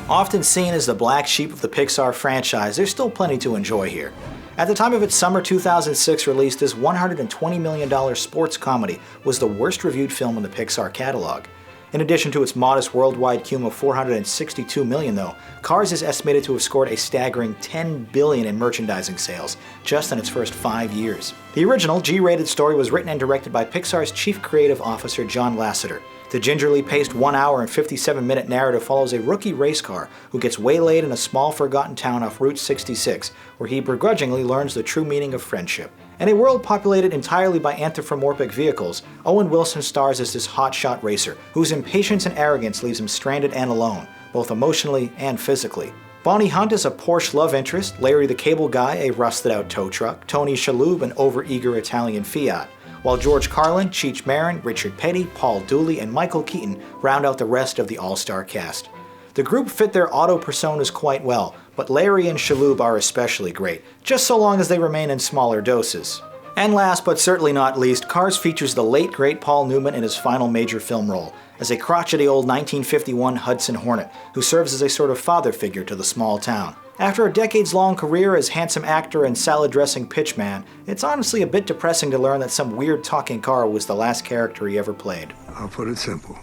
Often seen as the black sheep of the Pixar franchise, there's still plenty to enjoy here. At the time of its summer 2006 release, this $120 million sports comedy was the worst reviewed film in the Pixar catalog. In addition to its modest worldwide cume of $462 million though, Cars is estimated to have scored a staggering $10 billion in merchandising sales just in its first 5 years. The original G-rated story was written and directed by Pixar's chief creative officer John Lasseter. The gingerly paced 1 hour and 57-minute narrative follows a rookie race car who gets waylaid in a small forgotten town off Route 66, where he begrudgingly learns the true meaning of friendship. In a world populated entirely by anthropomorphic vehicles, Owen Wilson stars as this hotshot racer, whose impatience and arrogance leaves him stranded and alone, both emotionally and physically. Bonnie Hunt is a Porsche love interest, Larry the Cable Guy a rusted-out tow truck, Tony Shalhoub an overeager Italian Fiat, while George Carlin, Cheech Marin, Richard Petty, Paul Dooley, and Michael Keaton round out the rest of the all-star cast. The group fit their auto personas quite well, but Larry and Shalhoub are especially great, just so long as they remain in smaller doses. And last but certainly not least, Cars features the late great Paul Newman in his final major film role, as a crotchety old 1951 Hudson Hornet, who serves as a sort of father figure to the small town. After a decades-long career as handsome actor and salad-dressing pitchman, it's honestly a bit depressing to learn that some weird talking car was the last character he ever played. I'll put it simple.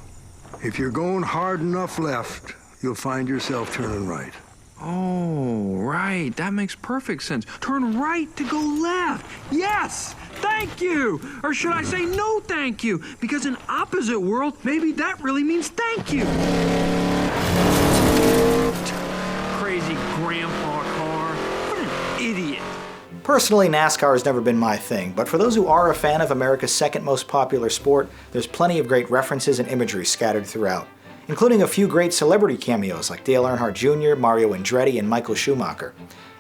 If you're going hard enough left, you'll find yourself turning right. Oh, right. That makes perfect sense. Turn right to go left. Yes! Thank you! Or should I say no thank you? Because in opposite world, maybe that really means thank you. Crazy grandpa car. What an idiot. Personally, NASCAR has never been my thing, but for those who are a fan of America's second most popular sport, there's plenty of great references and imagery scattered throughout, including a few great celebrity cameos like Dale Earnhardt Jr., Mario Andretti, and Michael Schumacher.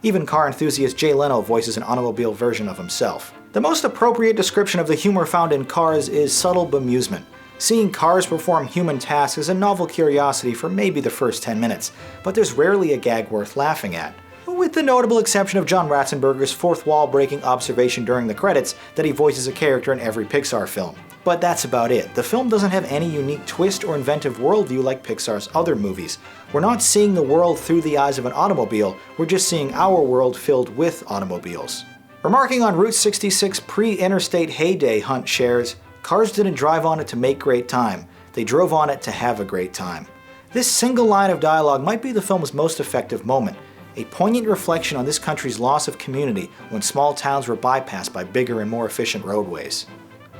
Even car enthusiast Jay Leno voices an automobile version of himself. The most appropriate description of the humor found in Cars is subtle bemusement. Seeing cars perform human tasks is a novel curiosity for maybe the first 10 minutes, but there's rarely a gag worth laughing at. With the notable exception of John Ratzenberger's fourth wall-breaking observation during the credits that he voices a character in every Pixar film. But that's about it. The film doesn't have any unique twist or inventive worldview like Pixar's other movies. We're not seeing the world through the eyes of an automobile, we're just seeing our world filled with automobiles. Remarking on Route 66 pre-interstate heyday, Hunt shares, Cars didn't drive on it to make great time, they drove on it to have a great time. This single line of dialogue might be the film's most effective moment, a poignant reflection on this country's loss of community when small towns were bypassed by bigger and more efficient roadways.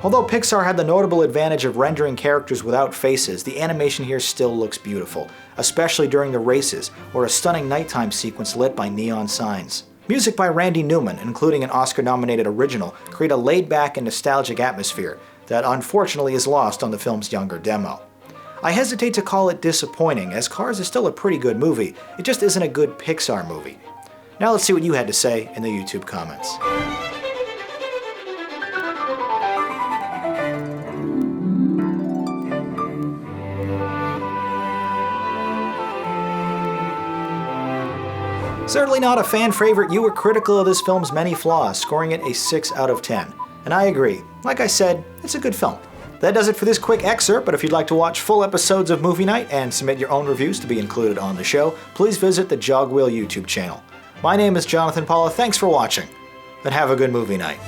Although Pixar had the notable advantage of rendering characters without faces, the animation here still looks beautiful, especially during the races or a stunning nighttime sequence lit by neon signs. Music by Randy Newman, including an Oscar-nominated original, create a laid-back and nostalgic atmosphere that unfortunately is lost on the film's younger demo. I hesitate to call it disappointing, as Cars is still a pretty good movie, it just isn't a good Pixar movie. Now let's see what you had to say in the YouTube comments. Certainly not a fan favorite, you were critical of this film's many flaws, scoring it a 6 out of 10. And I agree. Like I said, it's a good film. That does it for this quick excerpt, but if you'd like to watch full episodes of Movie Night and submit your own reviews to be included on the show, please visit the Jogwheel YouTube channel. My name is Jonathan Paula, thanks for watching, and have a good movie night.